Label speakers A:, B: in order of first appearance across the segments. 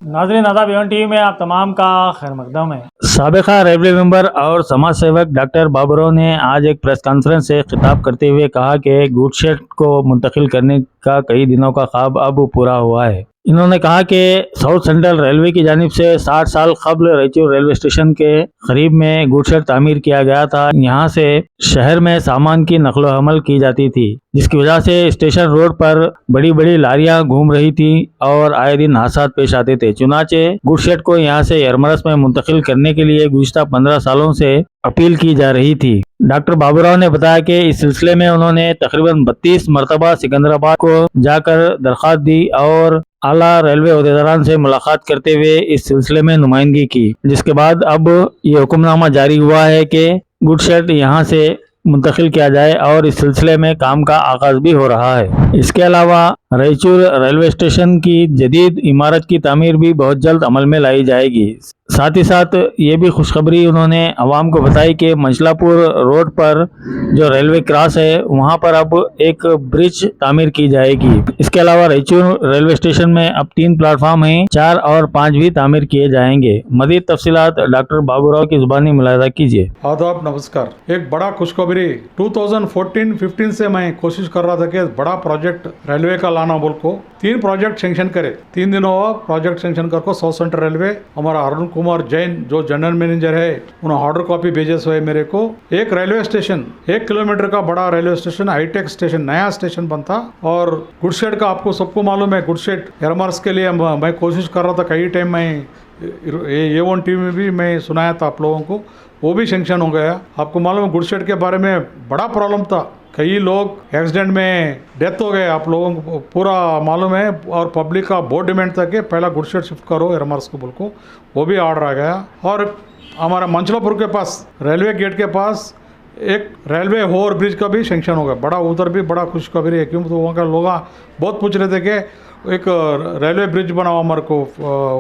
A: नाज़रीन आदाब Avon TV में आप तमाम का खैर मकदम है। साबिका रेलवे मेंबर और समाज सेवक डॉक्टर बाबुराव ने आज एक प्रेस कॉन्फ्रेंस से खिताब करते हुए कहा कि गुडशेड को मुंतकिल करने का कई दिनों का ख्वाब अब पूरा हुआ है। इन्होंने कहा कि साउथ सेंट्रल रेलवे की जानिब से 60 साल कबल रायचूर रेलवे स्टेशन के करीब में गुडशेड तामीर किया गया था। यहाँ से शहर में सामान की नकलो हमल की जाती थी, जिसकी वजह से स्टेशन रोड पर बड़ी बड़ी लारियां घूम रही थी और आए दिन हादसा पेश आते थे। चुनाचे गुडशेड को यहाँ से एयरमरस में मुंतकिल करने के लिए गुज़िश्ता 15 सालों से अपील की जा रही थी। डॉक्टर बाबूराव ने बताया कि इस सिलसिले में उन्होंने तकरीबन 32 मरतबा सिकंदराबाद को जाकर दरख्वास्त दी और आला रेलवे अहदेदारान से मुलाकात करते हुए इस सिलसिले में नुमाइंदगी की, जिसके बाद अब ये हुक्मनामा जारी हुआ है कि गुडशेड यहाँ से मुंतकिल किया जाए और इस सिलसिले में काम का आगाज भी हो रहा है। इसके अलावा रायचूर रेलवे स्टेशन की जदीद इमारत की तामीर भी बहुत जल्द अमल में लाई जाएगी। साथ ही साथ ये भी खुशखबरी उन्होंने आवाम को बताई कि मंचलापुर रोड पर जो रेलवे क्रॉस है वहाँ पर अब एक ब्रिज तामीर की जाएगी। इसके अलावा रायचूर रेलवे स्टेशन में अब 3 प्लेटफॉर्म हैं, 4 और 5 भी तामीर किए जाएंगे। मज़ीद तफसीलात डॉक्टर बाबूराव की जुबानी मुलाहिजा कीजिए।
B: आदाब, नमस्कार। एक बड़ा खुशखबरी 2014-15 से मैं कोशिश कर रहा था कि बड़ा प्रोजेक्ट रेलवे का लाना बोल को 3 प्रोजेक्ट सेंक्शन करे। 3 दिनों हुआ प्रोजेक्ट सेंक्शन कर को साउथ सेंट्रल रेलवे हमारा अरुण कुमार जैन जो जनरल मैनेजर है उन्होंने ऑर्डर कॉपी भेजे हुए मेरे को। एक रेलवे स्टेशन 1 किलोमीटर का बड़ा रेलवे स्टेशन, हाईटेक स्टेशन, नया स्टेशन बनता। और गुडशेड का आपको सबको मालूम है, गुडशेड एयरमार्क्स के लिए मैं कोशिश कर रहा था कई टाइम। मैं A1 टीवी में भी मैं सुनाया था आप लोगों को, वो भी सेंक्शन हो गया। आपको मालूम है गुडशेड के बारे में बड़ा प्रॉब्लम था, कई लोग एक्सीडेंट में डेथ हो गए, आप लोगों को पूरा मालूम है। और पब्लिक का बहुत डिमांड था कि पहला गुडशेड शिफ्ट करो एयरमार्क्स को बोल को, वो भी ऑर्डर आ गया। और हमारा मंचलापुर के पास रेलवे गेट के पास एक रेलवे ओवर ब्रिज का भी सेंक्शन हो गया, बड़ा उधर भी बड़ा खुशखबरी है। क्यों तो वहाँ का लोग बहुत पूछ रहे थे कि एक रेलवे ब्रिज बनाओ हमारे को,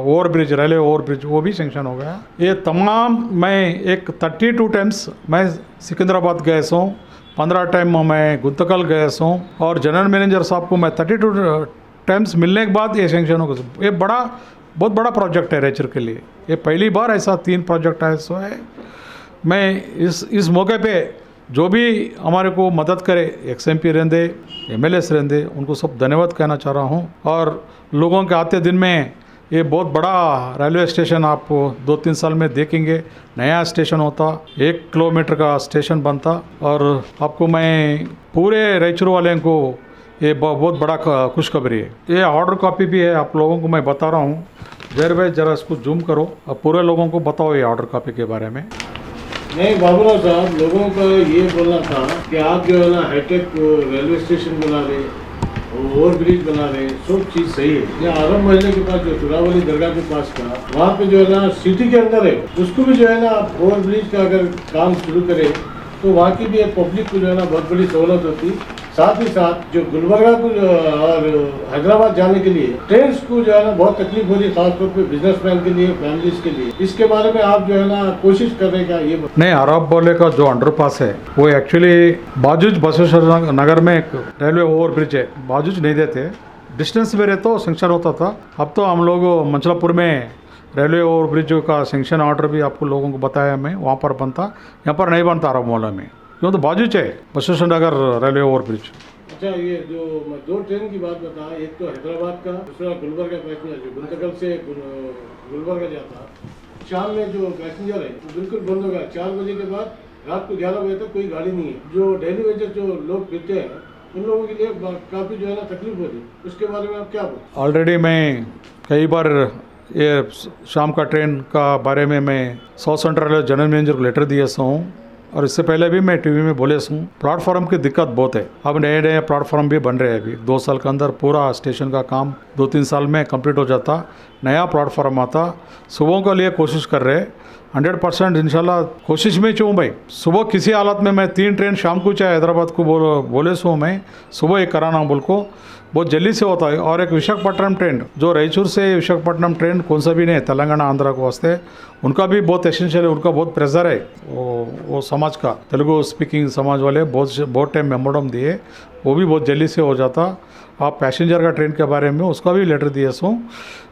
B: over bridge, railway over bridge, वो भी सेंक्शन हो गया। ये तमाम मैं एक 32 टाइम्स मैं सिकंदराबाद गए हूँ, 15 टाइम मैं गुंतकल गए हूँ और जनरल मैनेजर साहब को मैं 32 टाइम्स मिलने के बाद ये सेंक्शन हो गया। ये बहुत बड़ा प्रोजेक्ट है रायचूर के लिए, ये पहली बार ऐसा 3 प्रोजेक्ट ऐसा है। मैं इस मौके पे जो भी हमारे को मदद करे, XMP रहंदे, MLS रहंदे, उनको सब धन्यवाद कहना चाह रहा हूँ। और लोगों के आते दिन में ये बहुत बड़ा रेलवे स्टेशन आप 2-3 साल में देखेंगे, नया स्टेशन होता, 1 किलोमीटर का स्टेशन बनता। और आपको मैं पूरे रायचूर वाले को ये बहुत बड़ा खुशखबरी है। ये ऑर्डर कॉपी भी है, आप लोगों को मैं बता रहा हूँ। जहर भाई जरा इसको जूम करो, अब पूरे लोगों को बताओ ये ऑर्डर कॉपी के बारे में।
C: नहीं बाबूराव साहब, लोगों का ये बोलना था कि आप जो है ना हाईटेक रेलवे स्टेशन बना रहे, ओवर ब्रिज बना रहे, सब चीज़ सही है। यहाँ आरम महल के पास जो तुरावली दरगाह के पास का, वहाँ पे जो है ना सिटी के अंदर है, उसको भी जो है ना ओवर ब्रिज का अगर काम शुरू करे तो वहाँ की भी एक पब्लिक को जो है ना बहुत बड़ी सहूलत होती। साथ ही साथ जो गुलबर्गा को और हैदराबाद जाने के लिए ट्रेन को जो है ना बहुत तकलीफ हो रही, खासतौर पे बिजनेसमैन के लिए, फैमिलीज के लिए। इसके बारे में आप जो है ना कोशिश कर रहे हैं क्या? ये
B: नहीं, अरब बोले का जो अंडरपास है वो एक्चुअली बाजूज बसवेश्वर नगर में एक रेलवे ओवर ब्रिज है, बाजूज नहीं देते, डिस्टेंस में रहते तो सेंक्शन होता था। अब तो हम लोग मंचलापुर में रेलवे ओवर ब्रिज का सेंक्शन ऑर्डर भी आपको लोगों को बताया, मैं वहाँ पर बनता, यहाँ पर नहीं बनता अरब मोहल्ला में, क्यों तो बाजूच है बसवेश्वर नगर रेलवे ओवर ब्रिज।
C: अच्छा, ये जो 2 ट्रेन की बात बताया, एक तो हैदराबाद का, दूसरा गुलबर्गा पैसेंजर जो गुंतकल से गुलबर्गा जाता, शाम में जो पैसेंजर है वो बिल्कुल बंद हो गया। 4 बजे के बाद रात को 11 बजे तक कोई गाड़ी नहीं है। जो डेली वेजर जो लोग पीते हैं उन लोगों के लिए काफ़ी जो है ना तकलीफ होती, उसके बारे में आप क्या बोलते?
B: ऑलरेडी मैं कई बार ये शाम का ट्रेन का बारे में मैं साउथ सेंट्रल जनरल मैनेजर को लेटर दिया हूँ और इससे पहले भी मैं टीवी में बोले हूँ। प्लेटफॉर्म की दिक्कत बहुत है, अब नए प्लेटफॉर्म भी बन रहे हैं। अभी 2 साल के अंदर पूरा स्टेशन का काम 2-3 साल में कंप्लीट हो जाता, नया प्लेटफॉर्म आता। सुबह के लिए कोशिश कर रहे 100% इंशाल्लाह कोशिश में चूँ भाई। सुबह किसी हालत में मैं 3 ट्रेन शाम को चाहे हैदराबाद को बोले सो मैं सुबह एक कराना बोल को बहुत जल्दी से होता है। और एक विशाखापट्टनम ट्रेन जो रायचूर से विशाखापट्टनम ट्रेन कौन सा भी नहीं, तेलंगाना आंध्रा को वास्ते, उनका भी बहुत एसेंशियल है, उनका बहुत प्रेशर है। वो समाज का तेलुगु स्पीकिंग समाज वाले बहुत टाइम मेमोरम दिए, वो भी बहुत जल्दी से हो जाता। आप पैसेंजर का ट्रेन के बारे में उसका भी लेटर दिए सो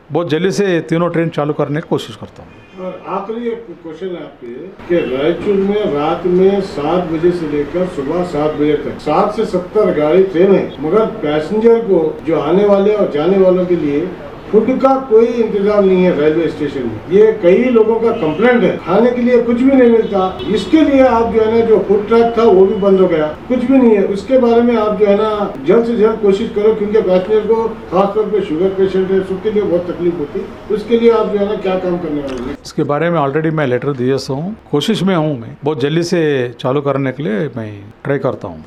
B: बहुत जल्दी से तीनों ट्रेन चालू करने की कोशिश करता हूँ।
C: और आखिरी एक क्वेश्चन है आपके कि रायचूर में रात में 7 बजे से लेकर सुबह 7 बजे तक 60 से 70 गाड़ी ट्रेन है, मगर पैसेंजर को जो आने वाले और जाने वालों के लिए फूड का कोई इंतजाम नहीं है रेलवे स्टेशन में। ये कई लोगों का कंप्लेंट है, खाने के लिए कुछ भी नहीं मिलता। इसके लिए आप जो है ना, जो फूड ट्रक था वो भी बंद हो गया, कुछ भी नहीं है। उसके बारे में आप जो है ना जल्द से जल्द कोशिश करो, क्योंकि पैसेंजर को खासतौर पे शुगर पेशेंट है, सबके लिए बहुत तकलीफ होती है। उसके लिए आप जो है ना क्या काम करने वाले हैं?
B: इसके बारे में ऑलरेडी मैं लेटर दिए हूँ, कोशिश में हूँ, मैं बहुत जल्दी से चालू करने के लिए मैं ट्राई करता हूँ।